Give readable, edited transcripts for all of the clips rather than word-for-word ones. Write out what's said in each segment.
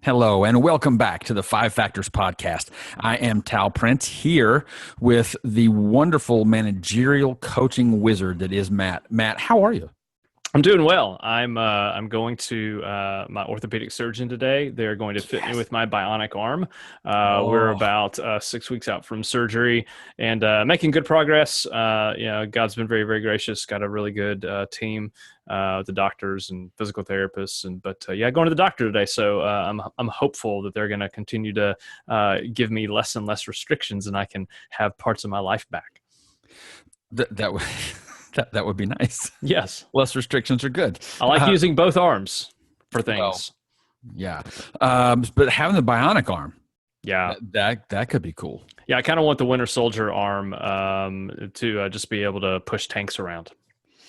Hello, and welcome back to the Five Factors Podcast. I am Tal Prince here with the wonderful managerial coaching wizard that is Matt. Matt, how are you? I'm doing well. I'm going to my orthopedic surgeon today. They're going to fit me with my bionic arm. We're Oh, about 6 weeks out from surgery and making good progress. God's been very, very gracious. Got a really good team, the doctors and physical therapists, going to the doctor today. So I'm hopeful that they're going to continue to give me less and less restrictions, and I can have parts of my life back. that would that would be nice. Yes, Less restrictions are good. I like using both arms for things. Well, yeah, but having the bionic arm, Yeah. that could be cool. Yeah, I kind of want the Winter Soldier arm to just be able to push tanks around.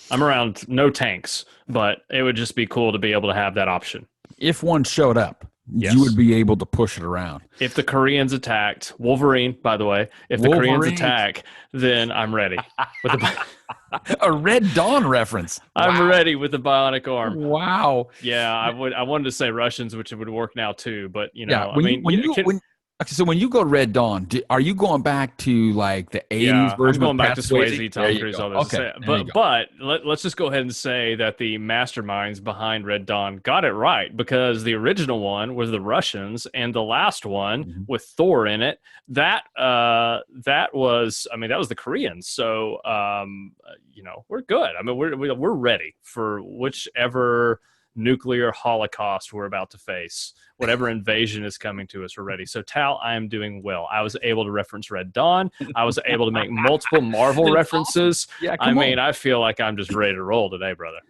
I'm around no tanks, but it would just be cool to be able to have that option. If one showed up, Yes. you would be able to push it around. If the Koreans attacked, Wolverine, by the way, if the Koreans attack, then I'm ready. With the, A Red Dawn reference. I'm ready with the bionic arm. Wow. Yeah, I wanted to say Russians, which would work now too, but So when you go Red Dawn, are you going back to like the 80s version? I'm going back to Swayze, Tom Cruise, all this. Okay, but let's just go ahead and say that the masterminds behind Red Dawn got it right, because the original one was the Russians, and the last one with Thor in it, that was the Koreans. So we're good. I mean, we're ready for whichever nuclear holocaust we're about to face, whatever invasion is coming to us, we're ready. So Tal, I am doing well. I was able to reference Red Dawn. I was able to make multiple Marvel references. Awesome. Yeah, I feel like I'm just ready to roll today, brother.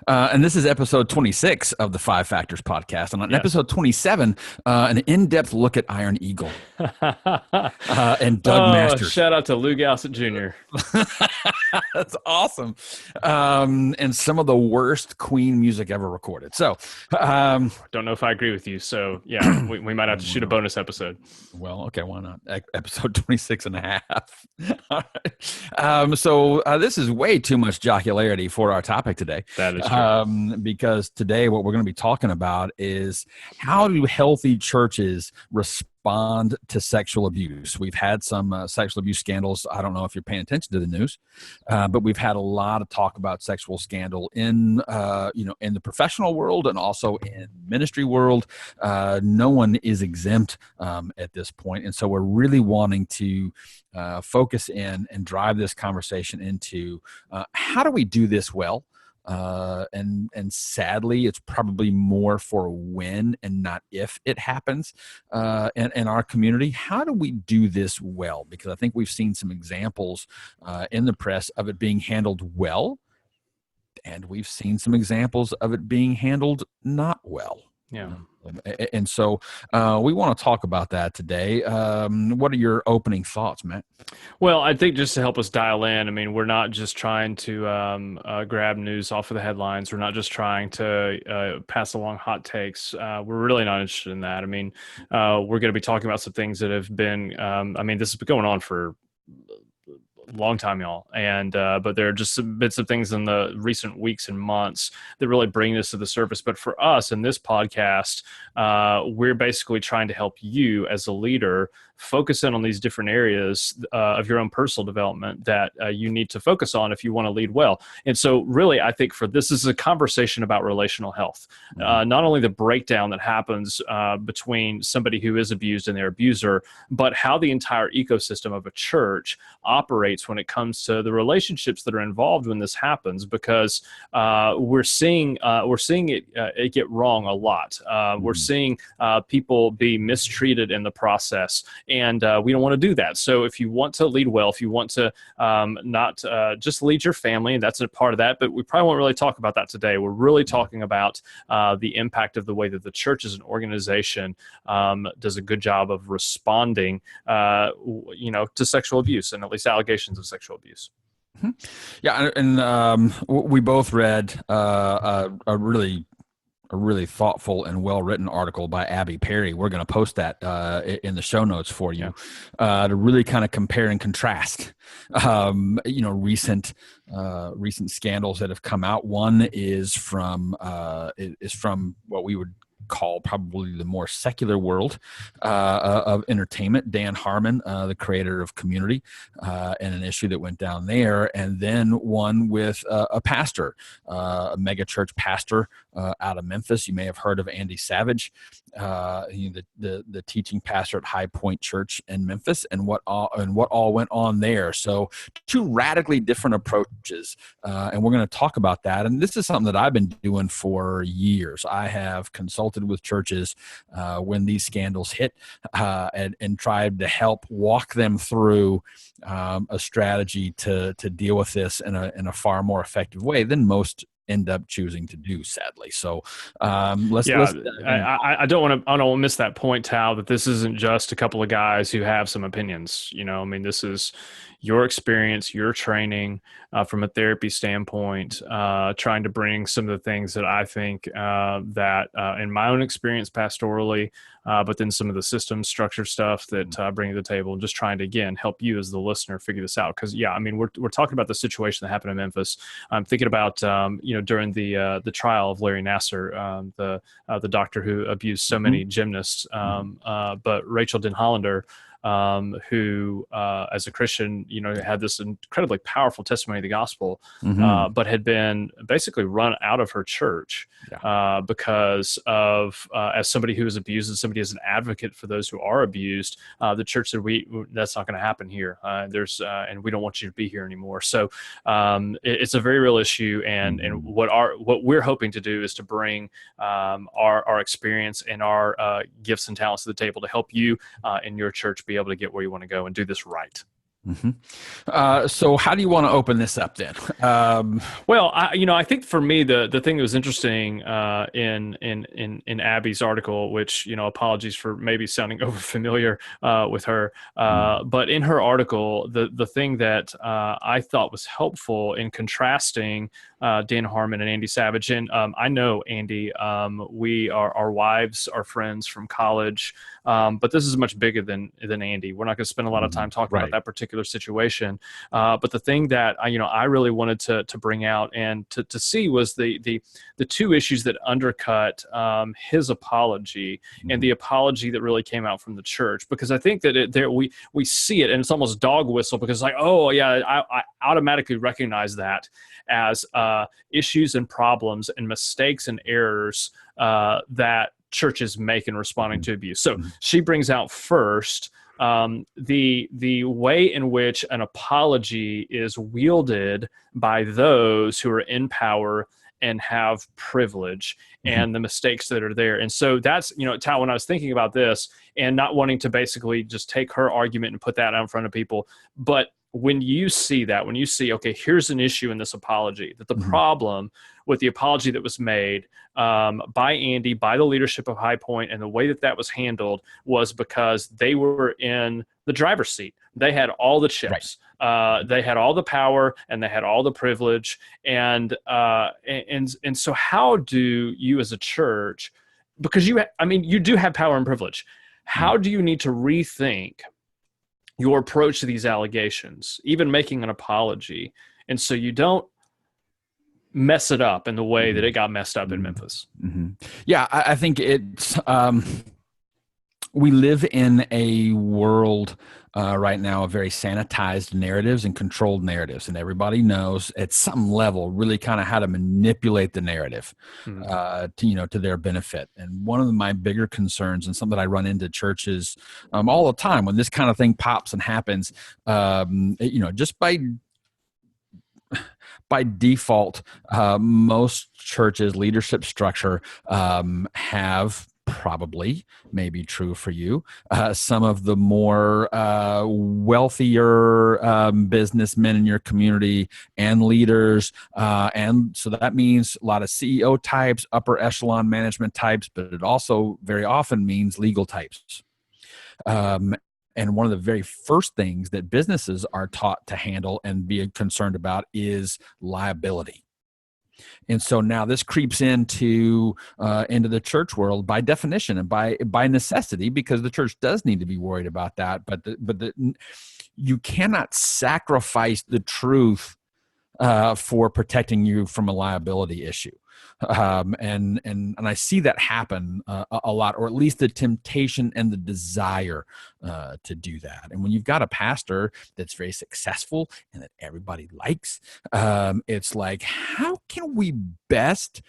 And this is episode 26 of the Five Factors Podcast. And on episode 27, an in-depth look at Iron Eagle and Doug Masters. Shout out to Lou Gossett Jr. That's awesome. And some of the worst Queen music ever recorded. So, don't know if I agree with you. So, yeah, we might have to shoot a bonus episode. Well, okay, why not? Episode 26 and a half. All right. This is way too much jocularity for our topic today. That is true. Because today what we're going to be talking about is how do healthy churches respond to sexual abuse. We've had some sexual abuse scandals. I don't know if you're paying attention to the news, but we've had a lot of talk about sexual scandal in the professional world and also in ministry world. No one is exempt at this point, and so we're really wanting to focus in and drive this conversation into how do we do this well. And sadly, it's probably more for when and not if it happens in our community. How do we do this well? Because I think we've seen some examples in the press of it being handled well, and we've seen some examples of it being handled not well. Yeah. And so we want to talk about that today. What are your opening thoughts, Matt? Well, I think just to help us dial in, I mean, we're not just trying to grab news off of the headlines. We're not just trying to pass along hot takes. We're really not interested in that. I mean, we're going to be talking about some things that have been, this has been going on for long time, y'all, and but there are just some bits of things in the recent weeks and months that really bring this to the surface. But for us in this podcast, we're basically trying to help you as a leader focus in on these different areas of your own personal development that you need to focus on if you want to lead well. And so really, I think for this is a conversation about relational health, not only the breakdown that happens between somebody who is abused and their abuser, but how the entire ecosystem of a church operates when it comes to the relationships that are involved when this happens, because we're seeing it get wrong a lot. We're seeing people be mistreated in the process, and we don't want to do that. So if you want to lead well, if you want to not just lead your family, and that's a part of that, but we probably won't really talk about that today. We're really talking about the impact of the way that the church as an organization does a good job of responding, to sexual abuse, and at least allegations of sexual abuse. Yeah, and we both read a really thoughtful and well-written article by Abby Perry. We're going to post that in the show notes for you to really kind of compare and contrast, recent scandals that have come out. One is from what we would call probably the more secular world of entertainment. Dan Harmon, the creator of Community, and an issue that went down there, and then one with a pastor, a mega church pastor out of Memphis. You may have heard of Andy Savage, the teaching pastor at High Point Church in Memphis, and what all went on there. So two radically different approaches, and we're going to talk about that. And this is something that I've been doing for years. I have consulted with churches when these scandals hit, and tried to help walk them through a strategy to deal with this in a far more effective way than most end up choosing to do, sadly. So let's I don't want to miss that point, Tal, that this isn't just a couple of guys who have some opinions. I mean, this is your experience, your training from a therapy standpoint, trying to bring some of the things that I think that in my own experience pastorally, but then some of the system structure stuff that I bring to the table, and just trying to, again, help you as the listener figure this out. Because, I mean, we're talking about the situation that happened in Memphis. I'm thinking about, during the trial of Larry Nassar, the doctor who abused so many gymnasts, but Rachel Den Hollander, who, as a Christian, had this incredibly powerful testimony of the gospel, but had been basically run out of her church because of, as somebody who was abused and somebody as an advocate for those who are abused, the church said, that's not going to happen here. And we don't want you to be here anymore. So it's a very real issue. And what we're hoping to do is to bring our experience and our gifts and talents to the table to help you in your church be able to get where you want to go and do this right. So how do you want to open this up then? Well, I think for me, the thing that was interesting in Abby's article, which, apologies for maybe sounding over familiar with her, but in her article, the thing that I thought was helpful in contrasting Dan Harmon and Andy Savage, and I know Andy, our wives are friends from college, but this is much bigger than Andy. We're not going to spend a lot of time talking about that particular situation. But the thing that I really wanted to bring out and to see was the two issues that undercut his apology and the apology that really came out from the church. Because I think that we see it, and it's almost dog whistle, because it's like, oh yeah, I automatically recognize that as issues and problems and mistakes and errors that churches make in responding to abuse. So she brings out first the way in which an apology is wielded by those who are in power and have privilege, and the mistakes that are there. And so that's, Tal, when I was thinking about this and not wanting to basically just take her argument and put that out in front of people, but when you see, okay, here's an issue in this apology, that the problem with the apology that was made by Andy, by the leadership of High Point, and the way that was handled was because they were in the driver's seat. They had all the chips. Right. They had all the power, and they had all the privilege. And so how do you as a church, because you do have power and privilege, how do you need to rethink your approach to these allegations, even making an apology, and so you don't mess it up in the way that it got messed up in Memphis? Yeah, I think it's we live in a world right now of very sanitized narratives and controlled narratives, and everybody knows at some level really kind of how to manipulate the narrative to their benefit. And one of my bigger concerns, and something that I run into churches all the time when this kind of thing pops and happens, just by default, most churches' leadership structure have, probably, maybe true for you, some of the more wealthier businessmen in your community and leaders. And so that means a lot of CEO types, upper echelon management types, but it also very often means legal types. And one of the very first things that businesses are taught to handle and be concerned about is liability. And so now this creeps into the church world by definition and by necessity, because the church does need to be worried about that. But you cannot sacrifice the truth for protecting you from a liability issue. And I see that happen a lot, or at least the temptation and the desire to do that. And when you've got a pastor that's very successful and that everybody likes, it's like, how can we best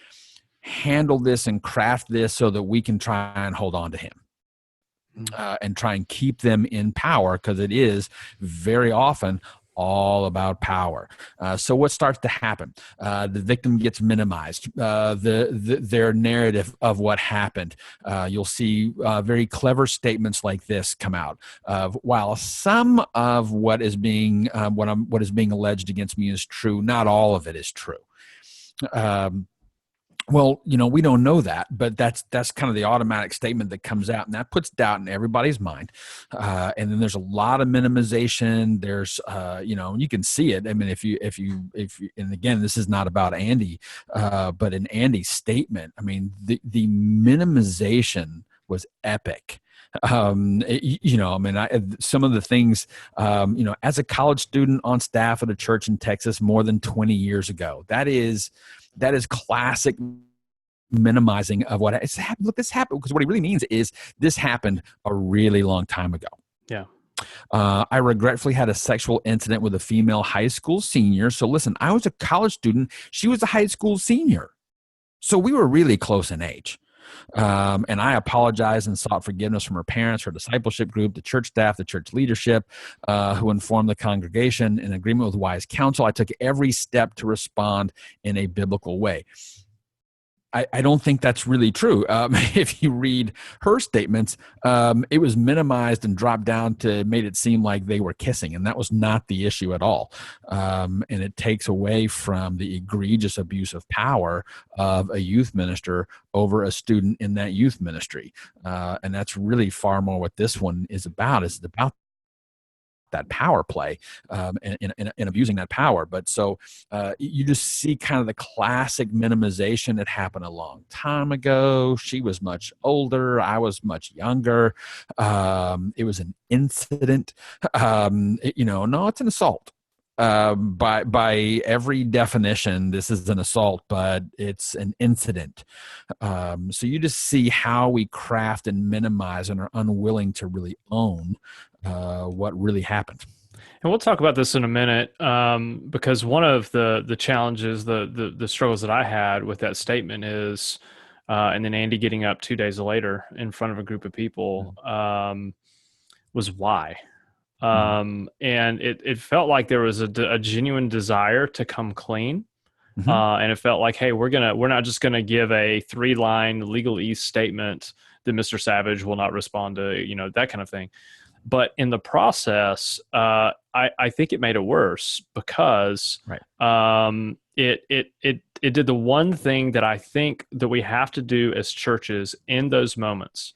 handle this and craft this so that we can try and hold on to him? And try and keep them in power, because it is very often all about power. So what starts to happen? The victim gets minimized. Their narrative of what happened. You'll see very clever statements like this come out. While some of what is being alleged against me is true, not all of it is true. Well, we don't know that, but that's kind of the automatic statement that comes out, and that puts doubt in everybody's mind. And then there's a lot of minimization. There's, you can see it. I mean, if you, and again, this is not about Andy, but in Andy's statement, I mean, the minimization was epic. Some of the things, as a college student on staff at a church in Texas more than 20 years ago, that is classic minimizing of what has happened. Look, this happened, because what he really means is this happened a really long time ago. Yeah. I regretfully had a sexual incident with a female high school senior. So listen, I was a college student. She was a high school senior. So we were really close in age. And I apologized and sought forgiveness from her parents, her discipleship group, the church staff, the church leadership, who informed the congregation. In agreement with wise counsel, I took every step to respond in a biblical way. I don't think that's really true. If you read her statements, it was minimized and dropped down to made it seem like they were kissing, and that was not the issue at all. And it takes away from the egregious abuse of power of a youth minister over a student in that youth ministry. And that's really far more what this one is about. It's about that power play and abusing that power. But so you just see kind of the classic minimization. It happened a long time ago. She was much older. I was much younger. It was an incident. No, it's an assault. By every definition, this is an assault, but it's an incident. So you just see how we craft and minimize and are unwilling to really own what really happened. And we'll talk about this in a minute, because one of the challenges, the struggles that I had with that statement is, and then Andy getting up 2 days later in front of a group of people, was why. And it felt like there was a genuine desire to come clean. And it felt like, hey, we're not just gonna give a 3-line legalese statement that Mr. Savage will not respond to, that kind of thing. But in the process, I think it made it worse, because it did the one thing that I think that we have to do as churches in those moments.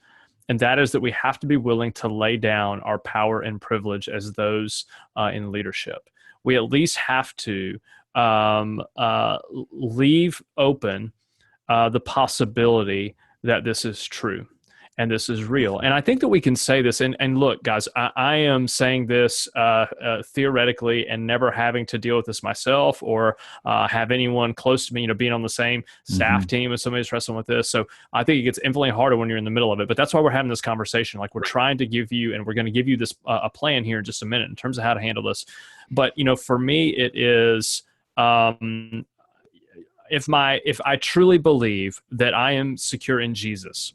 And that is that we have to be willing to lay down our power and privilege as those in leadership. We at least have to leave open the possibility that this is true and this is real. And I think that we can say this, and look, guys, I am saying this theoretically and never having to deal with this myself or have anyone close to me, being on the same staff team as somebody who's wrestling with this. So I think it gets infinitely harder when you're in the middle of it, but that's why we're having this conversation. Like, we're trying to give you, and we're going to give you this a plan here in just a minute in terms of how to handle this. But, for me, it is, if I truly believe that I am secure in Jesus,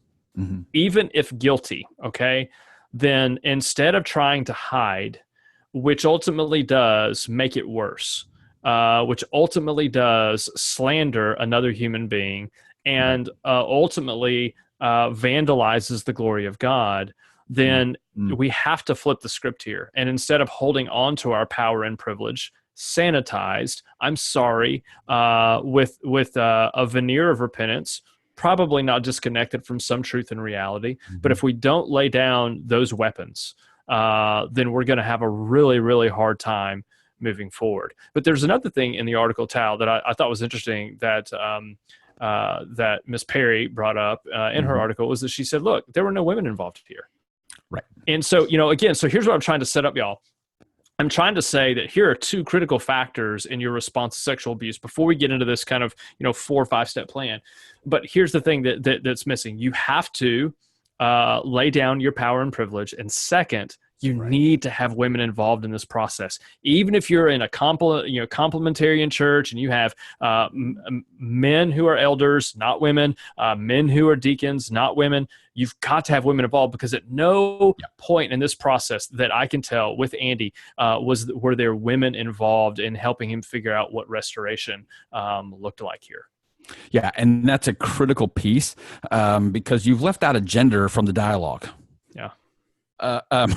even if guilty, okay, then instead of trying to hide, which ultimately does make it worse, which ultimately does slander another human being, and ultimately vandalizes the glory of God, then we have to flip the script here. And instead of holding on to our power and privilege, sanitized, I'm sorry, with a veneer of repentance, probably not disconnected from some truth and reality. But if we don't lay down those weapons, then we're going to have a really, really hard time moving forward. But there's another thing in the article, Tal, that I thought was interesting that that Miss Perry brought up in her article, was that she said, look, there were no women involved here. Right. And so, again, so here's what I'm trying to set up, y'all. I'm trying to say that here are two critical factors in your response to sexual abuse before we get into this kind of 4 or 5 step plan. But here's the thing that's missing: you have to lay down your power and privilege, and second, you Right. need to have women involved in this process. Even if you're in a complementarian church and you have men who are elders, not women, men who are deacons, not women, you've got to have women involved, because at no point in this process that I can tell with Andy were there women involved in helping him figure out what restoration looked like here. Yeah, and that's a critical piece because you've left out a gender from the dialogue. Yeah. Uh, um,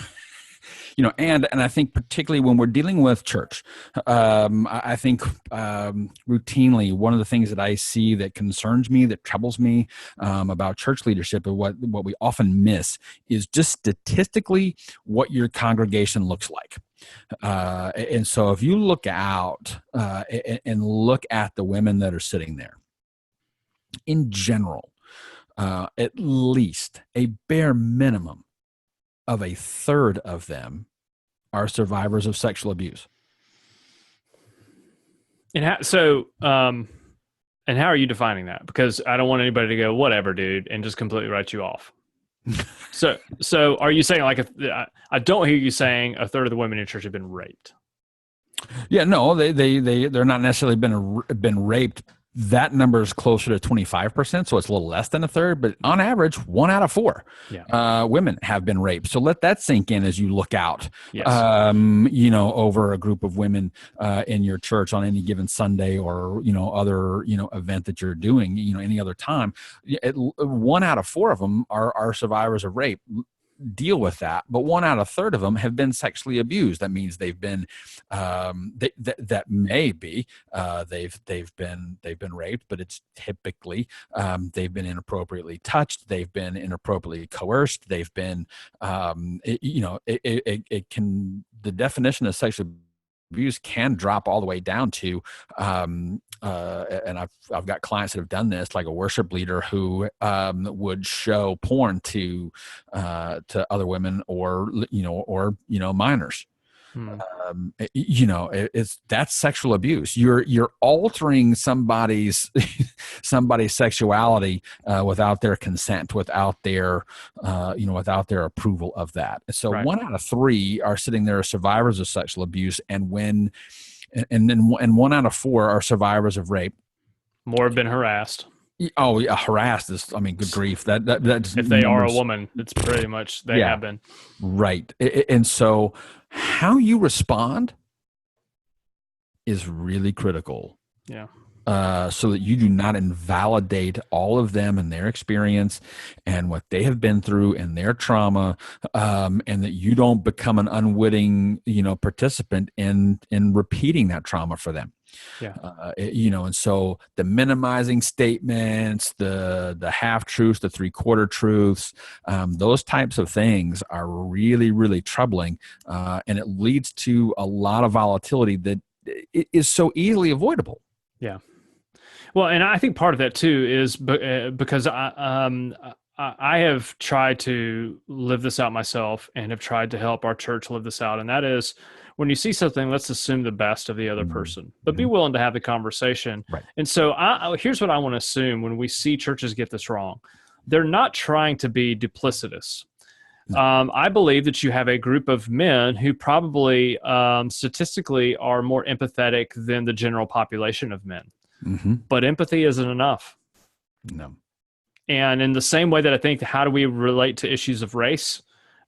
and I think particularly when we're dealing with church, I think routinely one of the things that I see that concerns me, that troubles me about church leadership, and what we often miss is just statistically what your congregation looks like. And so if you look out and look at the women that are sitting there, in general, at least a bare minimum of a third of them are survivors of sexual abuse. And and how are you defining that? Because I don't want anybody to go, whatever, dude, and just completely write you off. So are you saying, like, I don't hear you saying a third of the women in church have been raped? Yeah, no, they're not necessarily been raped. That number is closer to 25%, so it's a little less than a third. But on average, 1 out of 4 women have been raped. So let that sink in as you look out, Yes. Over a group of women in your church on any given Sunday or other event that you're doing, any other time. 1 out of 4 of them are survivors of rape. Deal with that, but 1 out of 3 of them have been sexually abused. That means they've been that may be they've been raped, but it's typically they've been inappropriately touched, they've been inappropriately coerced, they've been it can, the definition of sexual abuse can drop all the way down to and I've got clients that have done this, like a worship leader who would show porn to other women or minors. It's that's sexual abuse. You're altering somebody's sexuality without their consent, without their approval of that. So Right. 1 out of 3 are sitting there as survivors of sexual abuse, and 1 out of 4 are survivors of rape. More have been harassed. Oh yeah, harassed is, good grief. That's If they are a numbers. woman, it's pretty much they have been. Right. And so how you respond is really critical. Yeah. So that you do not invalidate all of them and their experience and what they have been through and their trauma, and that you don't become an unwitting, participant in repeating that trauma for them. Yeah. And so the minimizing statements, the half truths, the 3/4 truths, those types of things are really, really troubling, and it leads to a lot of volatility that is so easily avoidable. Yeah. Well, and I think part of that too is because I have tried to live this out myself and have tried to help our church live this out. And that is, when you see something, let's assume the best of the other person, but be willing to have the conversation. Right. And so here's what I want to assume when we see churches get this wrong. They're not trying to be duplicitous. I believe that you have a group of men who probably statistically are more empathetic than the general population of men. Mm-hmm. But empathy isn't enough. No. And in the same way that I think, how do we relate to issues of race?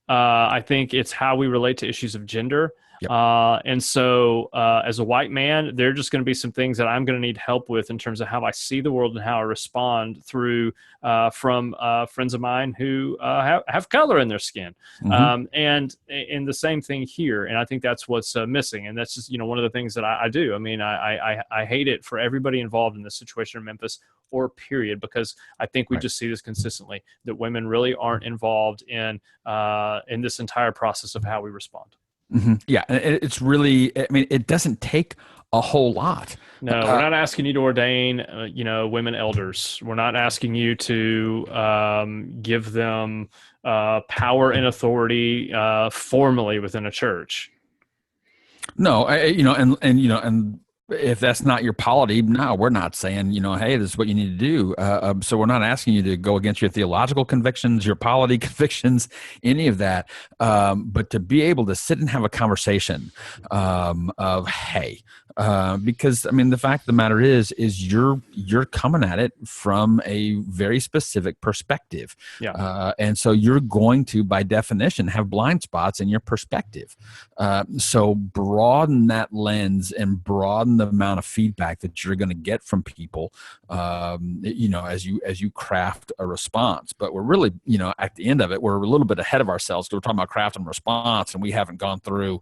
I think it's how we relate to issues of gender. Yep. And so as a white man, there are just going to be some things that I'm going to need help with in terms of how I see the world and how I respond through from friends of mine who have color in their skin. Mm-hmm. And the same thing here. And I think that's what's missing. And that's just, one of the things that I do. I mean, I hate it for everybody involved in this situation in Memphis, or period, because I think we just see this consistently, that women really aren't involved in this entire process of how we respond. Mm-hmm. Yeah, it's really, it doesn't take a whole lot. No, we're not asking you to ordain, women elders. We're not asking you to give them power and authority formally within a church. No, and if that's not your polity, no, we're not saying, hey, this is what you need to do. So we're not asking you to go against your theological convictions, your polity convictions, any of that. But to be able to sit and have a conversation of, hey, because I mean, the fact of the matter is you're coming at it from a very specific perspective, Yeah. and so you're going to, by definition, have blind spots in your perspective. So broaden that lens and broaden the amount of feedback that you're going to get from people, as you craft a response. But we're really, at the end of it, we're a little bit ahead of ourselves because we're talking about craft and response, and we haven't gone through,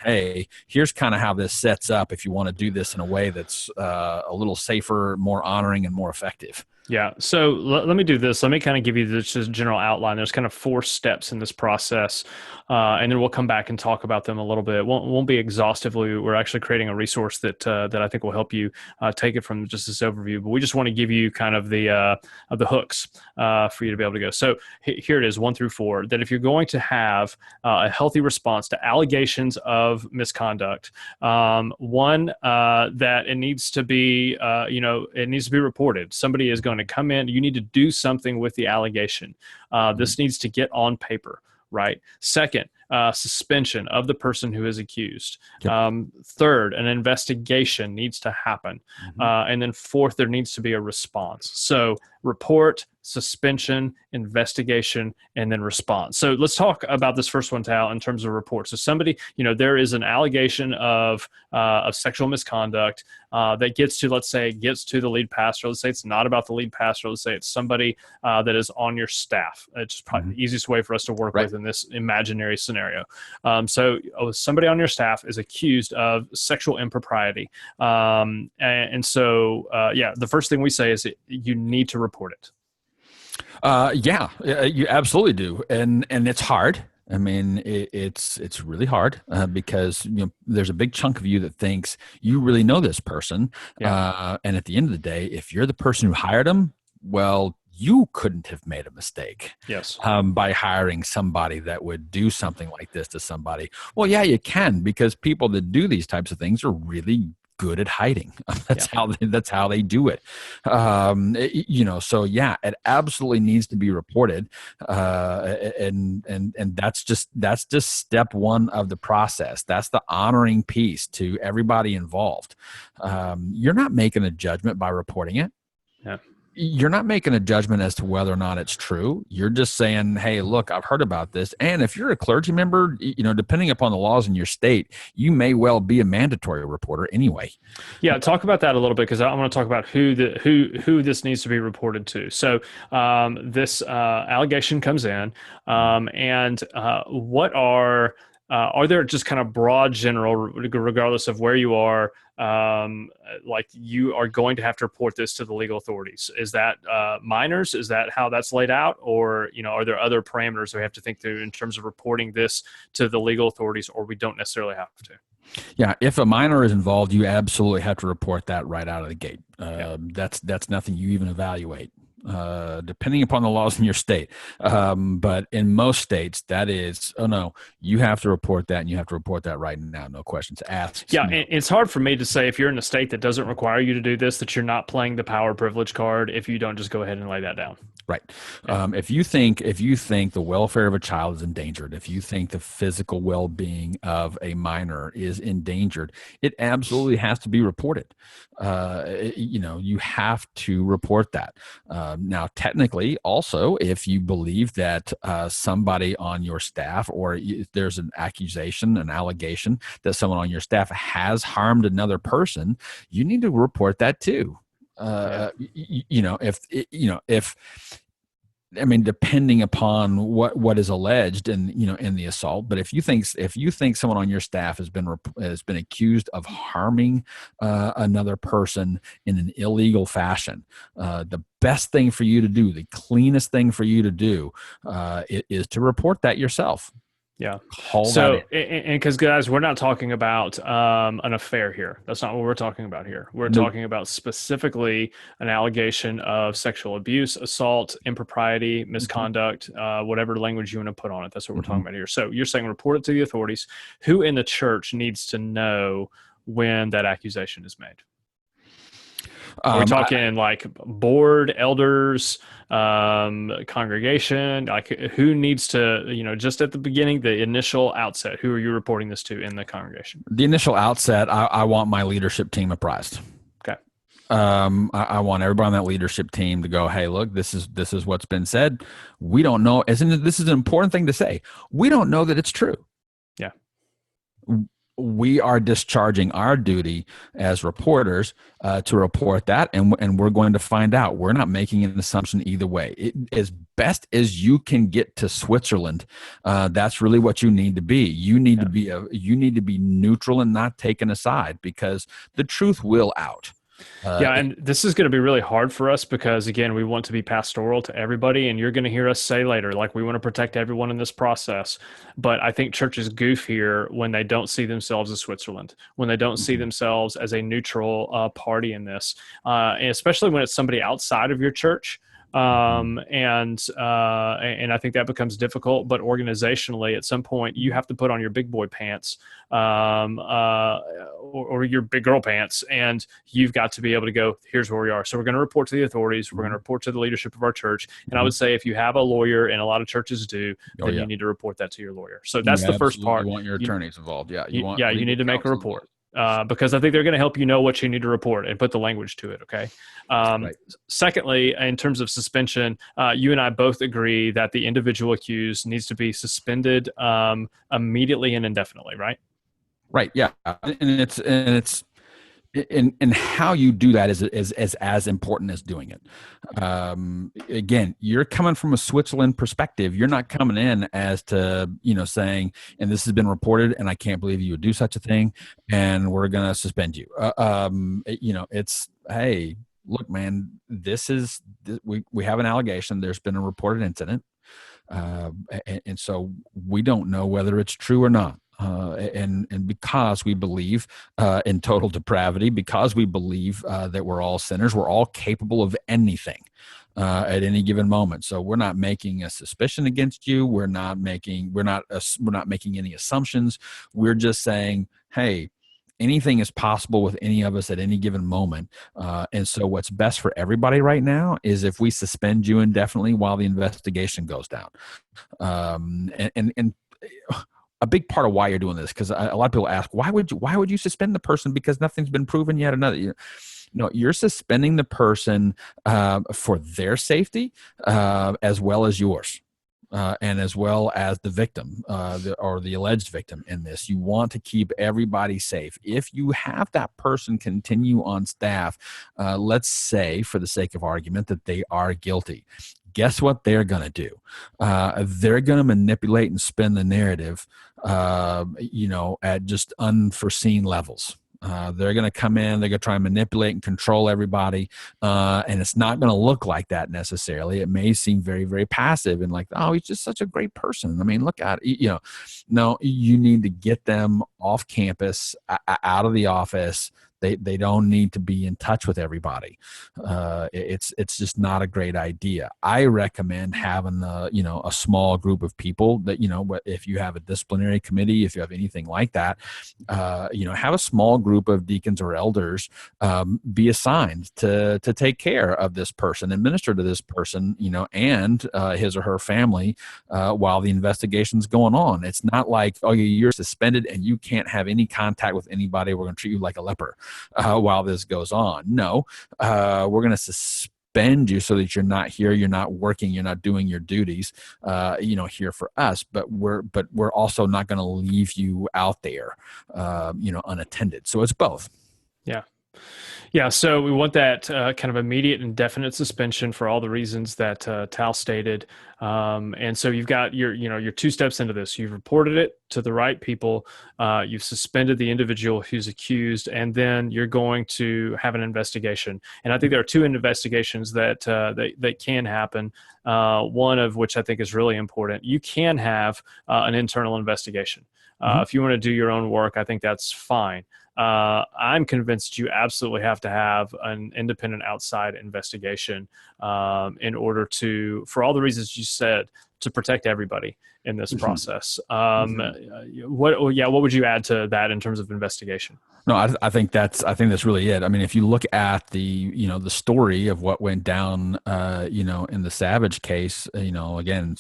hey, here's kind of how this sets up if you want to do this in a way that's a little safer, more honoring, and more effective. Yeah. So let me do this. Let me kind of give you this just general outline. There's kind of 4 steps in this process, and then we'll come back and talk about them a little bit. It won't be exhaustively. We're actually creating a resource that I think will help you take it from just this overview. But we just want to give you kind of the hooks for you to be able to go. So here it is, 1 through 4. That if you're going to have a healthy response to allegations of misconduct, one that it needs to be it needs to be reported. Somebody is going to come in. You need to do something with the allegation. This needs to get on paper, right? Second, suspension of the person who is accused. Yep. Third, an investigation needs to happen. And then fourth, there needs to be a response. So report, suspension, investigation, and then response. So let's talk about this first one, Tal, in terms of report. So somebody, there is an allegation of sexual misconduct that gets to, let's say, the lead pastor. Let's say it's not about the lead pastor. Let's say it's somebody that is on your staff. It's probably the easiest way for us to work with in this imaginary scenario. So somebody on your staff is accused of sexual impropriety. The first thing we say is you need to report it. You absolutely do, and it's hard. I mean, it's really hard because there's a big chunk of you that thinks you really know this person, and at the end of the day, if you're the person who hired them, well, you couldn't have made a mistake. Yes. By hiring somebody that would do something like this to somebody. Well, yeah, you can, because people that do these types of things are really good at hiding. That's how they do it. So yeah, it absolutely needs to be reported. And that's just step one of the process. That's the honoring piece to everybody involved. You're not making a judgment by reporting it. Yeah. You're not making a judgment as to whether or not it's true. You're just saying, hey, look, I've heard about this. And if you're a clergy member, depending upon the laws in your state, you may well be a mandatory reporter anyway. Yeah, talk about that a little bit, because I want to talk about who this needs to be reported to. So this allegation comes in, and what are there just kind of broad general, regardless of where you are, like you are going to have to report this to the legal authorities? Is that minors? Is that how that's laid out? Or, are there other parameters we have to think through in terms of reporting this to the legal authorities, or we don't necessarily have to? Yeah, if a minor is involved, you absolutely have to report that right out of the gate. That's nothing you even evaluate, depending upon the laws in your state. But in most states, that is, oh no, you have to report that, and you have to report that right now, no questions asked. Yeah, and it's hard for me to say, if you're in a state that doesn't require you to do this, that you're not playing the power privilege card if you don't just go ahead and lay that down. Right. If you think the welfare of a child is endangered, if you think the physical well-being of a minor is endangered, it absolutely has to be reported. You have to report that. Now, technically, also, if you believe that somebody on your staff, or there's an accusation, an allegation that someone on your staff has harmed another person, you need to report that too. Depending upon what is alleged in the assault, but if you think someone on your staff has been accused of harming another person in an illegal fashion, the best thing for you to do, the cleanest thing for you to do, is to report that yourself. Yeah. Call that in. So, and because guys, we're not talking about an affair here. That's not what we're talking about here. We're Nope. talking about specifically an allegation of sexual abuse, assault, impropriety, Mhm. misconduct, whatever language you want to put on it. That's what we're talking Mhm. about here. So you're saying report it to the authorities. Who in the church needs to know when that accusation is made? Are we Um, I, talking like board, elders, congregation? Like who needs to, just at the beginning, the initial outset, who are you reporting this to in the congregation? the initial outset, I want my leadership team apprised. Okay. I want everybody on that leadership team to go, hey, look, this is what's been said. We don't know. Isn't it, this is an important thing to say. We don't know that it's true. Yeah. We are discharging our duty as reporters to report that, and we're going to find out. We're not making an assumption either way. As best as you can get to Switzerland, that's really what you need to be. You need to Yeah. be neutral and not taken aside, because the truth will out. Yeah, and this is going to be really hard for us because, again, we want to be pastoral to everybody. And you're going to hear us say later, like, we want to protect everyone in this process. But I think churches goof here when they don't see themselves as Switzerland, when they don't see Mhm. themselves as a neutral party in this, and especially when it's somebody outside of your church. Mhm. And I think that becomes difficult. But organizationally, at some point, you have to put on your big boy pants, or your big girl pants, and you've got to be able to go, here's where we are. So we're going to report to the authorities. We're going to Mhm. report to the leadership of our church. And I Mhm. would say if you have a lawyer, and a lot of churches do, Oh then yeah, you need to report that to your lawyer. So you that's the first absolutely part. want your You, attorneys involved. Yeah, you you want yeah, you legal need to make a counsel report. involved. Because I think they're going to help you know what you need to report and put the language to it. Okay. Right. Secondly, in terms of suspension, you and I both agree that the individual accused needs to be suspended immediately and indefinitely, right? Right. Yeah. And how you do that is as important as doing it. Again, you're coming from a Switzerland perspective. You're not coming in as to, saying, and this has been reported, and I can't believe you would do such a thing, and we're going to suspend you. It's, hey, look, man, we have an allegation. There's been a reported incident. And so we don't know whether it's true or not. And because we believe in total depravity, because we believe that we're all sinners, we're all capable of anything at any given moment. So we're not making a suspicion against you. We're not making any assumptions. We're just saying, hey, anything is possible with any of us at any given moment. And so what's best for everybody right now is if we suspend you indefinitely while the investigation goes down. And a big part of why you're doing this, because a lot of people ask, why would you suspend the person because nothing's been proven yet? No, you're suspending the person for their safety as well as yours. And as well as the victim or the alleged victim in this. You want to keep everybody safe. If you have that person continue on staff, let's say, for the sake of argument, that they are guilty. Guess what they're going to do? They're going to manipulate and spin the narrative, at just unforeseen levels. They're going to come in, they're going to try and manipulate and control everybody. And it's not going to look like that necessarily. It may seem very, very passive and like, oh, he's just such a great person. I mean, look at it. No, you need to get them off campus, out of the office. They don't need to be in touch with everybody. It's just not a great idea. I recommend having a small group of people that, if you have a disciplinary committee, if you have anything like that, have a small group of deacons or elders be assigned to take care of this person, administer to this person, and his or her family while the investigation's going on. It's not like, oh, you're suspended and you can't have any contact with anybody. We're going to treat you like a leper while this goes on. No, we're going to suspend you so that you're not here, you're not working, you're not doing your duties, here for us. But we're also not going to leave you out there, unattended. So it's both. Yeah. Yeah, so we want that kind of immediate and definite suspension for all the reasons that Tal stated. And so you've got your two steps into this. You've reported it to the right people. You've suspended the individual who's accused, and then you're going to have an investigation. And I think there are two investigations that can happen. One of which I think is really important. You can have an internal investigation. Mhm. If you want to do your own work, I think that's fine. I'm convinced you absolutely have to have an independent outside investigation in order to, for all the reasons you said, to protect everybody in this Mhm. process. Mhm. What would you add to that in terms of investigation? No, I think that's really it. I mean, if you look at the story of what went down, in the Savage case, again,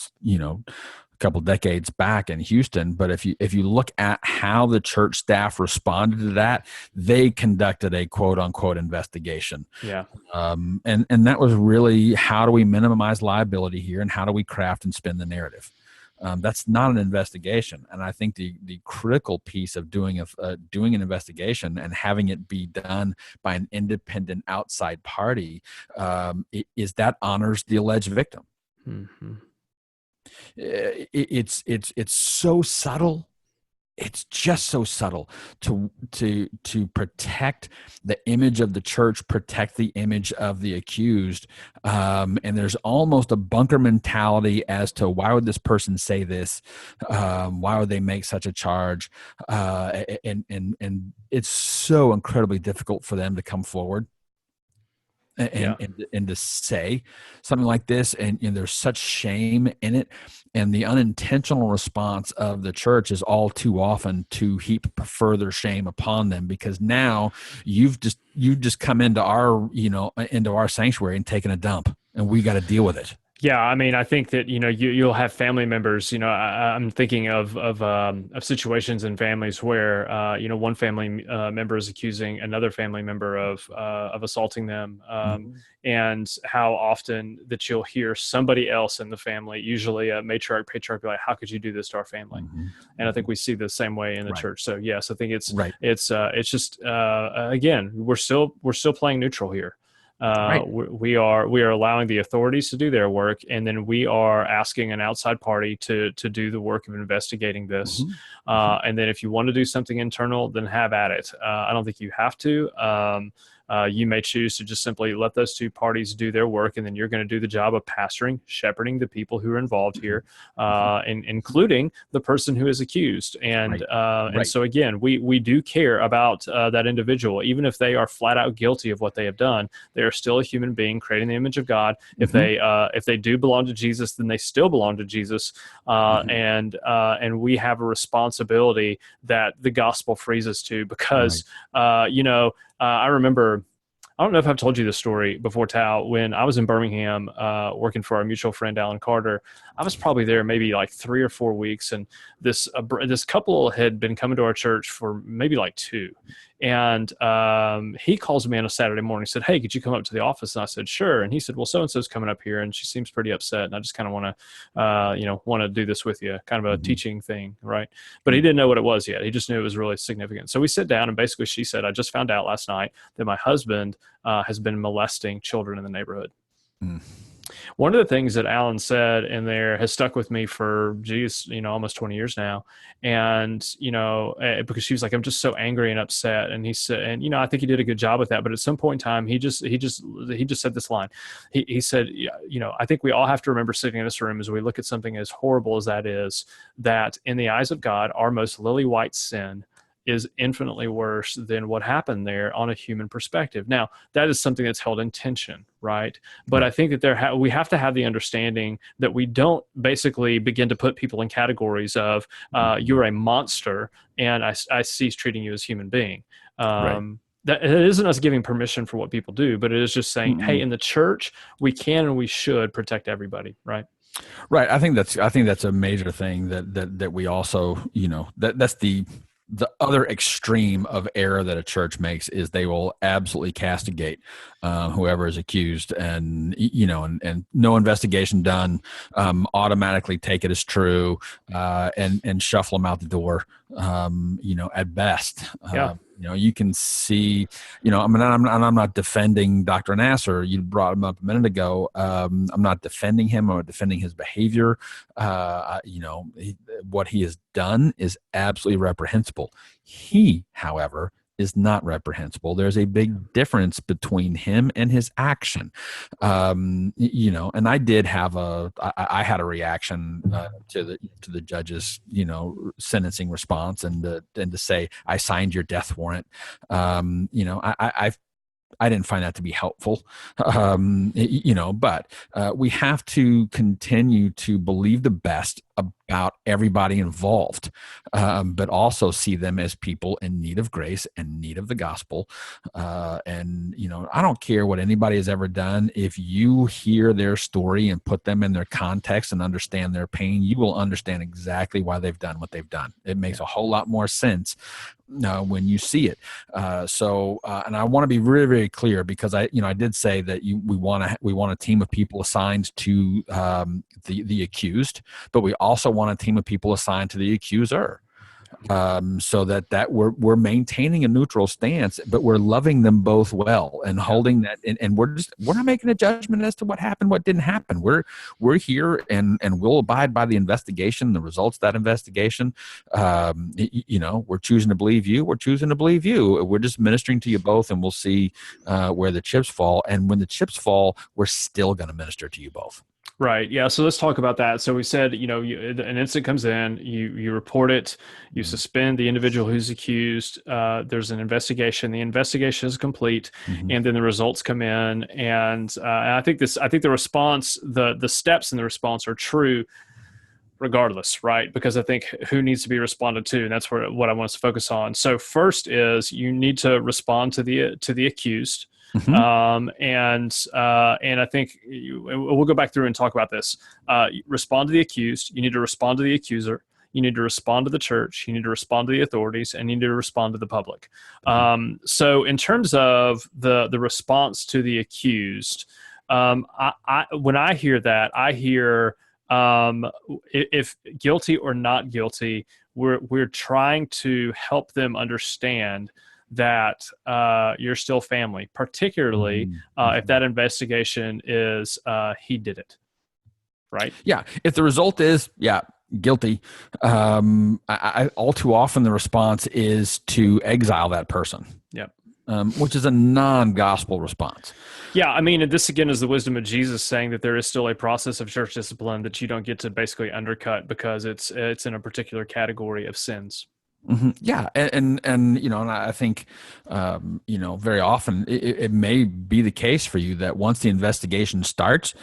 a couple decades back in Houston. But if you look at how the church staff responded to that, they conducted a quote unquote investigation. Yeah, And that was really, how do we minimize liability here, and how do we craft and spin the narrative? That's not an investigation, and I think the critical piece of doing an investigation and having it be done by an independent outside party is that honors the alleged victim. hmm It's so subtle. It's just so subtle to protect the image of the church, protect the image of the accused. And there's almost a bunker mentality as to, why would this person say this? Why would they make such a charge? And it's so incredibly difficult for them to come forward and yeah. and to say something like this, and there's such shame in it, and the unintentional response of the church is all too often to heap further shame upon them, because now you've just come into our sanctuary and taken a dump, and we got to deal with it. Yeah, I mean, I think that you'll have family members. I'm thinking of situations in families where one family member is accusing another family member of assaulting them, Mhm. and how often that you'll hear somebody else in the family, usually a matriarch, patriarch, be like, "How could you do this to our family?" Mhm. And I think Mhm. we see the same way in the Right. church. So yes, I think it's Right. it's it's just again, we're still playing neutral here. Right. We are allowing the authorities to do their work, and then we are asking an outside party to do the work of investigating this. Mhm. Mhm. And then if you want to do something internal, then have at it. I don't think you have to. You may choose to just simply let those two parties do their work, and then you're going to do the job of pastoring, shepherding the people who are involved Mhm. here, Mhm. including the person who is accused. And Right. and Right. so again, we do care about that individual, even if they are flat out guilty of what they have done. They are still a human being, creating the image of God. Mhm. If they do belong to Jesus, then they still belong to Jesus, Mhm. and we have a responsibility that the gospel frees us to, Right. because I remember. I don't know if I've told you this story before, Tal. When I was in Birmingham, working for our mutual friend Alan Carter, I was probably there maybe like 3 or 4 weeks, and this couple had been coming to our church for maybe like two, and he calls me on a Saturday morning. Said, "Hey, could you come up to the office?" And I said, "Sure." And he said, "Well, so and so's coming up here, and she seems pretty upset, and I just kind of want to do this with you, kind of a Mhm. teaching thing, right?" But he didn't know what it was yet. He just knew it was really significant. So we sit down, and basically she said, "I just found out last night that my husband has been molesting children in the neighborhood." Mm. One of the things that Alan said in there has stuck with me for, geez, almost 20 years now. And, because she was like, "I'm just so angry and upset." And he said, and, I think he did a good job with that. But at some point in time, he just said this line. He said, "Yeah, I think we all have to remember, sitting in this room, as we look at something as horrible as that is, that in the eyes of God, our most lily white sin is infinitely worse than what happened there on a human perspective." Now, that is something that's held in tension, right? But I Right. think that we have to have the understanding that we don't basically begin to put people in categories of Mhm. "you're a monster, and I cease treating you as a human being." Right. That it isn't us giving permission for what people do, but it is just saying, "Hey, Mm-mm. in the church, we can and we should protect everybody," right? Right. I think that's a major thing that we also, that's the other extreme of error that a church makes, is they will absolutely castigate whoever is accused, and and no investigation done, automatically take it as true, and shuffle them out the door, at best. Yeah. You can see, I mean, I'm not defending Dr. Nasser. You brought him up a minute ago. I'm not defending him or defending his behavior. What he has done is absolutely reprehensible. He, however, is not reprehensible. There's a big difference between him and his action. And I did have I had a reaction to the judge's, sentencing response, and to say, I signed your death warrant. I didn't find that to be helpful, but we have to continue to believe the best about everybody involved, but also see them as people in need of grace and need of the gospel. And I don't care what anybody has ever done. If you hear their story and put them in their context and understand their pain, you will understand exactly why they've done what they've done. It makes a whole lot more sense when you see it. And I want to be really, very clear, because I did say that we want a team of people assigned to the accused, but we also want a team of people assigned to the accuser. So that we're maintaining a neutral stance, but we're loving them both well and holding that. And we're not making a judgment as to what happened, what didn't happen. We're here and we'll abide by the investigation, the results of that investigation. We're choosing to believe you. We're choosing to believe you. We're just ministering to you both, and we'll see where the chips fall. And when the chips fall, we're still going to minister to you both. Right. Yeah. So let's talk about that. So we said, an incident comes in, you report it, you suspend the individual who's accused. There's an investigation. The investigation is complete, and then the results come in. And I think the response, the steps in the response are true regardless, right? Because I think who needs to be responded to, and that's what I want us to focus on. So first is you need to respond to the accused. And I think we'll go back through and talk about this. Respond to the accused. You need to respond to the accuser. You need to respond to the church. You need to respond to the authorities, and you need to respond to the public. So in terms of the response to the accused, when I hear that, I hear if guilty or not guilty, we're trying to help them understand that you're still family, particularly if that investigation is he did it, right? Yeah. If the result is, guilty, I all too often the response is to exile that person. Yep. Which is a non-gospel response. Yeah, I mean, and this again is the wisdom of Jesus, saying that there is still a process of church discipline that you don't get to basically undercut because it's in a particular category of sins. Yeah, and I think very often it may be the case for you that once the investigation starts,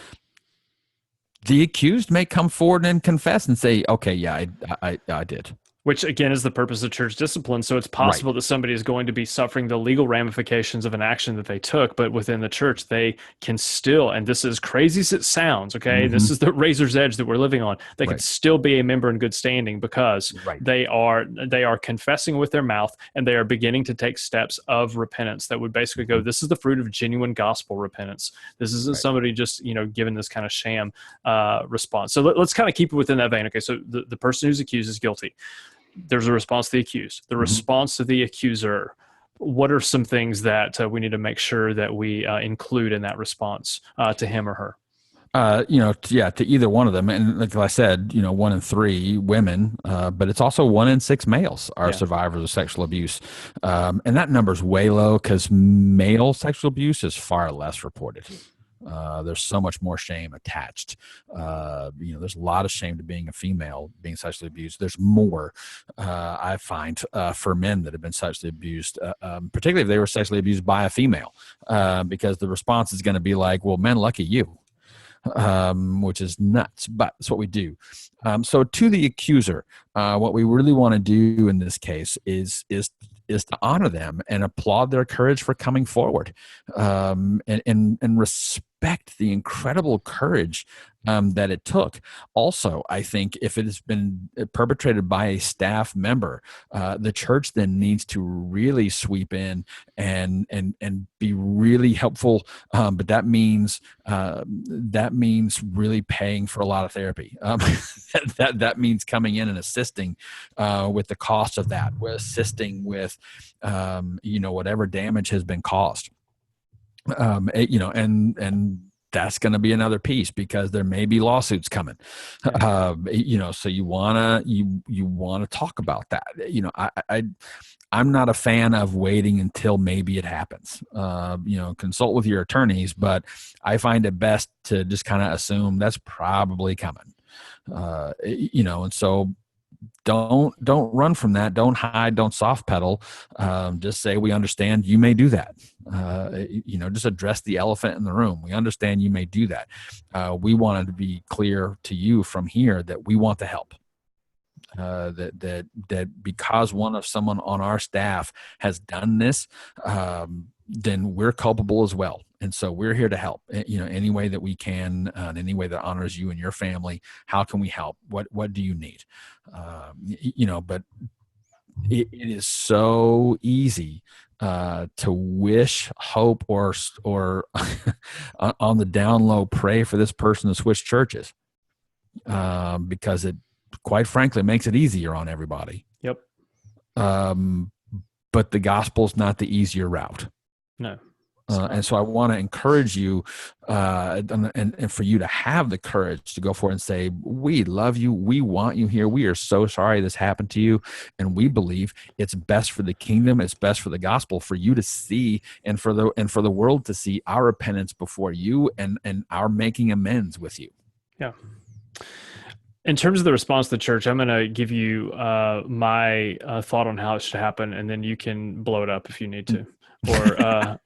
the accused may come forward and confess and say, "Okay, yeah, I did." Which, again, is the purpose of church discipline. So it's possible that somebody is going to be suffering the legal ramifications of an action that they took, but within the church, they can still, and this is crazy as it sounds, okay? This is the razor's edge that we're living on. They can still be a member in good standing because they are confessing with their mouth, and they are beginning to take steps of repentance that would basically go, this is the fruit of genuine gospel repentance. This isn't somebody just, giving this kind of sham response. So let's kind of keep it within that vein. Okay, so the person who's accused is guilty. There's a response to the accused, the response to the accuser. What are some things that we need to make sure that we include in that response to him or her? To either one of them. And like I said, 1 in 3 women, but it's also 1 in 6 males are survivors of sexual abuse. And that number's way low because male sexual abuse is far less reported. There's so much more shame attached. There's a lot of shame to being a female, being sexually abused. There's more, I find, for men that have been sexually abused, particularly if they were sexually abused by a female, because the response is going to be like, well, men, lucky you. Which is nuts, but it's what we do. So to the accuser, what we really want to do in this case is to honor them and applaud their courage for coming forward, and respect respect the incredible courage that it took. Also, I think if it has been perpetrated by a staff member, the church then needs to really sweep in and be really helpful. But that means really paying for a lot of therapy. That means coming in and assisting with the cost of that, assisting with whatever damage has been caused. And that's going to be another piece because there may be lawsuits coming. So you wanna talk about that. I'm not a fan of waiting until maybe it happens. Consult with your attorneys, but I find it best to just kind of assume that's probably coming. And so don't run from that. Don't hide. Don't soft pedal. Just say, we understand you may do that. Just address the elephant in the room. We understand you may do that. We wanted to be clear to you from here that we want to help. That because someone on our staff has done this, then we're culpable as well. And so we're here to help, any way that we can, any way that honors you and your family. How can we help? What do you need? But it is so easy to wish, hope, or on the down low, pray for this person to switch churches, because it, quite frankly, makes it easier on everybody. Yep. But the gospel's not the easier route. No. And so I want to encourage you, and for you to have the courage to go forward and say, we love you. We want you here. We are so sorry this happened to you. And we believe it's best for the kingdom. It's best for the gospel for you to see, and for the world to see our repentance before you and our making amends with you. Yeah. In terms of the response to the church, I'm going to give you my thought on how it should happen, and then you can blow it up if you need to,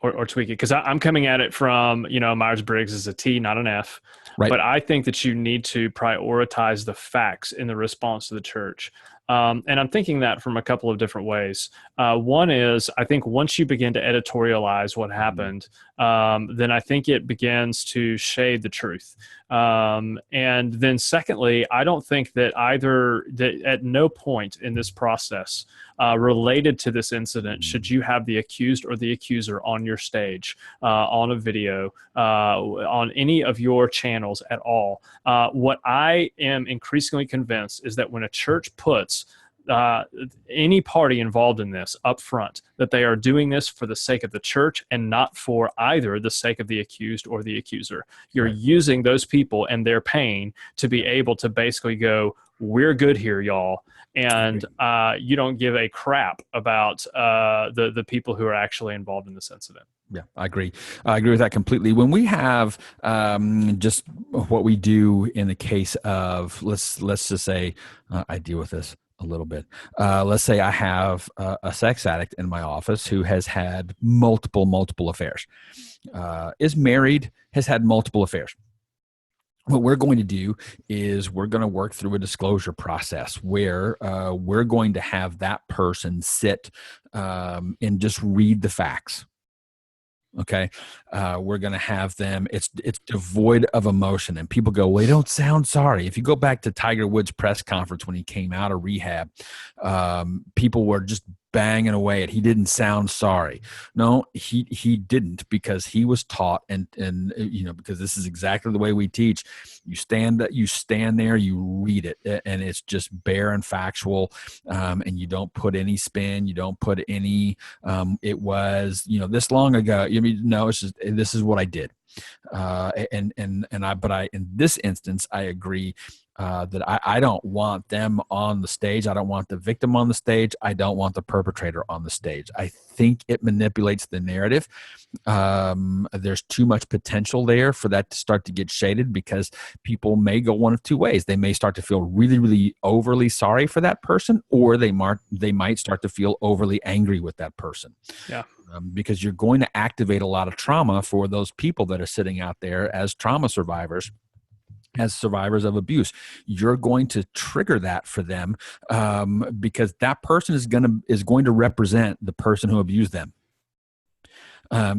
or tweak it. Because I'm coming at it from, Myers-Briggs is a T, not an F. Right. But I think that you need to prioritize the facts in the response to the church. And I'm thinking that from a couple of different ways. One is, I think once you begin to editorialize what happened, then I think it begins to shade the truth. And then secondly, I don't think that at no point in this process related to this incident should you have the accused or the accuser on your stage, on a video, on any of your channels at all. What I am increasingly convinced is that when a church puts any party involved in this up front, that they are doing this for the sake of the church and not for either the sake of the accused or the accuser. You're using those people and their pain to be able to basically go, we're good here, y'all. And you don't give a crap about the people who are actually involved in this incident. Yeah, I agree. I agree with that completely. When we have just what we do in the case of, let's just say I deal with this a little bit. Let's say I have a sex addict in my office who has had multiple affairs, is married, has had multiple affairs. What we're going to do is we're going to work through a disclosure process where we're going to have that person sit and just read the facts. Okay. We're going to have them, it's devoid of emotion, and people go, well, they don't sound sorry. If you go back to Tiger Woods' press conference when he came out of rehab, people were just banging away at he didn't sound sorry. No, he didn't, because he was taught, and because this is exactly the way we teach. You stand there, you read it, and it's just bare and factual, and you don't put any spin, you don't put any it was this long ago. No, it's just, this is what I did. But in this instance, I agree that I don't want them on the stage. I don't want the victim on the stage. I don't want the perpetrator on the stage. I think it manipulates the narrative. There's too much potential there for that to start to get shaded, because people may go one of two ways. They may start to feel really, really overly sorry for that person, or they might start to feel overly angry with that person. Yeah. Because you're going to activate a lot of trauma for those people that are sitting out there as trauma survivors, as survivors of abuse. You're going to trigger that for them, because that person is going to represent the person who abused them.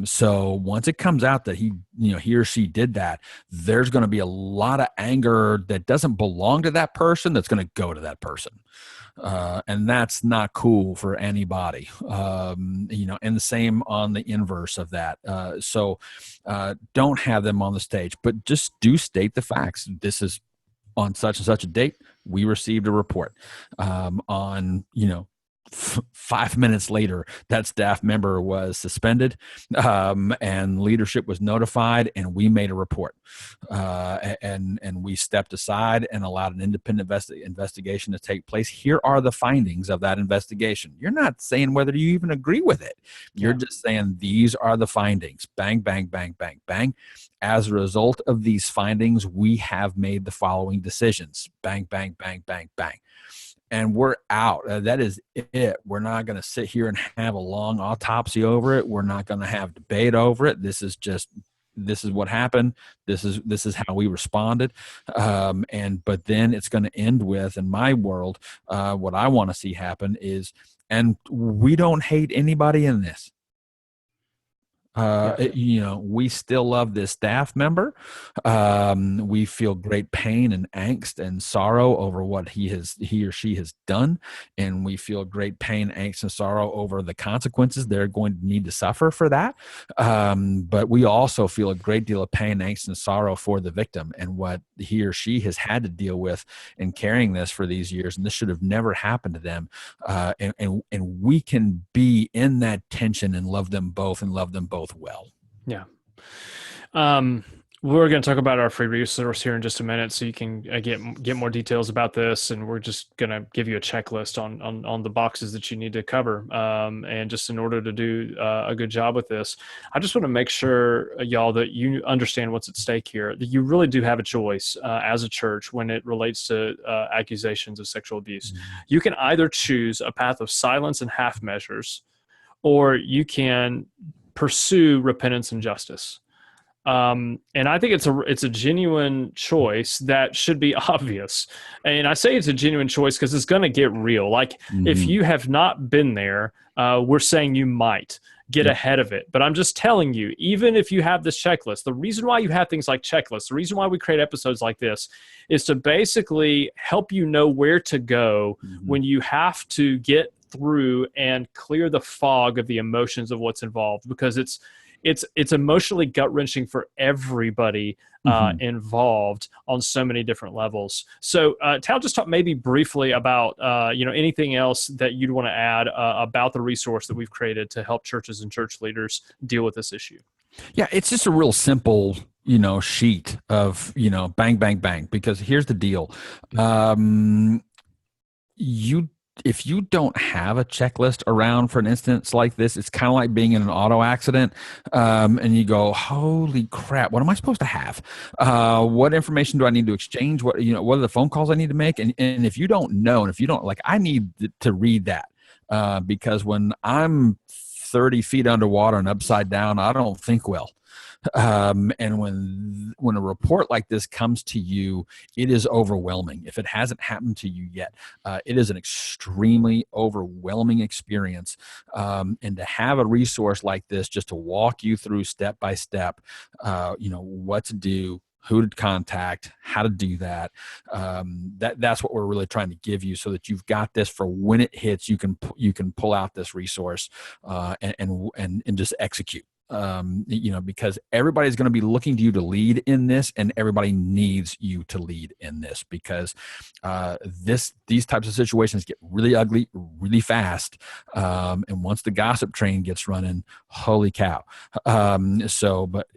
So once it comes out that he or she did that, there's going to be a lot of anger that doesn't belong to that person that's going to go to that person. And that's not cool for anybody. And the same on the inverse of that. So don't have them on the stage, but just do state the facts. This is on such and such a date. We received a report on 5 minutes later, that staff member was suspended, and leadership was notified, and we made a report, and we stepped aside and allowed an independent investigation to take place. Here are the findings of that investigation. You're not saying whether you even agree with it. You're just saying these are the findings. Bang, bang, bang, bang, bang. As a result of these findings, we have made the following decisions. Bang, bang, bang, bang, bang. And we're out. That is it. We're not going to sit here and have a long autopsy over it. We're not going to have debate over it. This is what happened. This is how we responded. But then it's going to end with, in my world, what I want to see happen is, and we don't hate anybody in this. We still love this staff member. We feel great pain and angst and sorrow over what he or she has done. And we feel great pain, angst, and sorrow over the consequences they're going to need to suffer for that. But we also feel a great deal of pain, angst, and sorrow for the victim and what he or she has had to deal with in carrying this for these years. And this should have never happened to them. And we can be in that tension and love them both well. Yeah. We're going to talk about our free resource here in just a minute, so you can get more details about this. And we're just going to give you a checklist on the boxes that you need to cover. And just in order to do a good job with this, I just want to make sure, y'all, that you understand what's at stake here. That you really do have a choice as a church when it relates to accusations of sexual abuse. Mm-hmm. You can either choose a path of silence and half measures, or you can pursue repentance and justice. And I think it's a genuine choice that should be obvious. And I say it's a genuine choice because it's going to get real. Like, if you have not been there, we're saying you might get ahead of it. But I'm just telling you, even if you have this checklist, the reason why you have things like checklists, the reason why we create episodes like this is to basically help you know where to go when you have to get through and clear the fog of the emotions of what's involved, because it's emotionally gut-wrenching for everybody involved on so many different levels. So Tal, just talk maybe briefly about anything else that you'd want to add about the resource that we've created to help churches and church leaders deal with this issue. Yeah, it's just a real simple sheet of bang, bang, bang, because here's the deal. If you don't have a checklist around for an instance like this, it's kind of like being in an auto accident, and you go, holy crap, what am I supposed to have? What information do I need to exchange? What are the phone calls I need to make? And if you don't know, and if you don't, like, I need to read that, because when I'm 30 feet underwater and upside down, I don't think well. And when a report like this comes to you, it is overwhelming. If it hasn't happened to you yet, it is an extremely overwhelming experience. And to have a resource like this just to walk you through step by step, what to do, who to contact, how to do that. That's what we're really trying to give you, so that you've got this for when it hits. You can pull out this resource and just execute. Because everybody's going to be looking to you to lead in this, and everybody needs you to lead in this, because these types of situations get really ugly really fast. And once the gossip train gets running, holy cow. But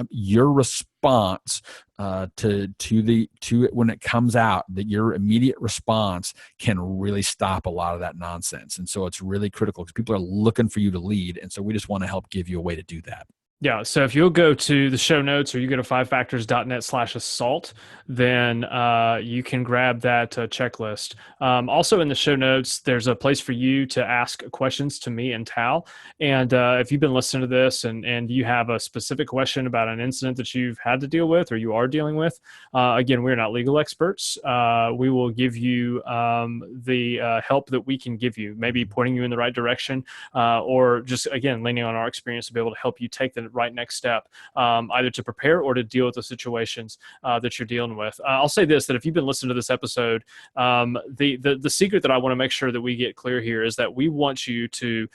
your response to it when it comes out, that your immediate response can really stop a lot of that nonsense. And so it's really critical, because people are looking for you to lead. And so we just want to help give you a way to do that. Yeah. So if you'll go to the show notes or you go to fivefactors.net/assault, then you can grab that checklist. Also in the show notes, there's a place for you to ask questions to me and Tal. And if you've been listening to this and you have a specific question about an incident that you've had to deal with or you are dealing with, again, we're not legal experts. We will give you the help that we can give you, maybe pointing you in the right direction, or just, again, leaning on our experience to be able to help you take the right next step, either to prepare or to deal with the situations that you're dealing with. I'll say this, that if you've been listening to this episode, the secret that I want to make sure that we get clear here is that we want you to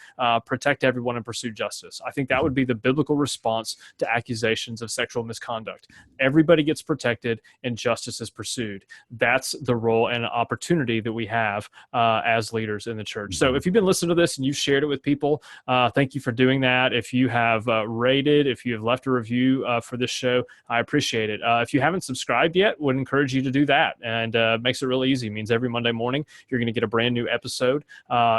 protect everyone and pursue justice. I think that would be the biblical response to accusations of sexual misconduct. Everybody gets protected and justice is pursued. That's the role and opportunity that we have as leaders in the church. So if you've been listening to this and you've shared it with people, thank you for doing that. If you have rated, if you have left a review for this show, I appreciate it. If you haven't subscribed yet, would encourage you to do that. And makes it really easy. It means every Monday morning, you're going to get a brand new episode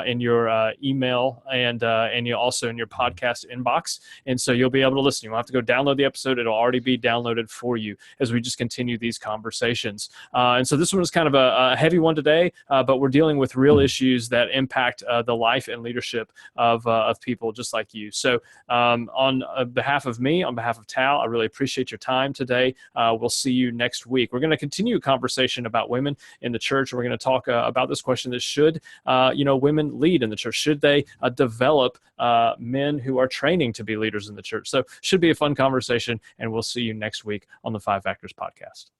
in your email and you also in your podcast inbox. And so you'll be able to listen. You won't have to go download the episode. It'll already be downloaded for you as we just continue these conversations. And so this one is kind of a heavy one today, but we're dealing with real issues that impact the life and leadership of people just like you. So on behalf of me, on behalf of Tal, I really appreciate your time today. We'll see you next week. We're going to continue a conversation about women in the church. We're going to talk about this question that should, women lead in the church? Should they develop men who are training to be leaders in the church? So should be a fun conversation, and we'll see you next week on the Five Factors podcast.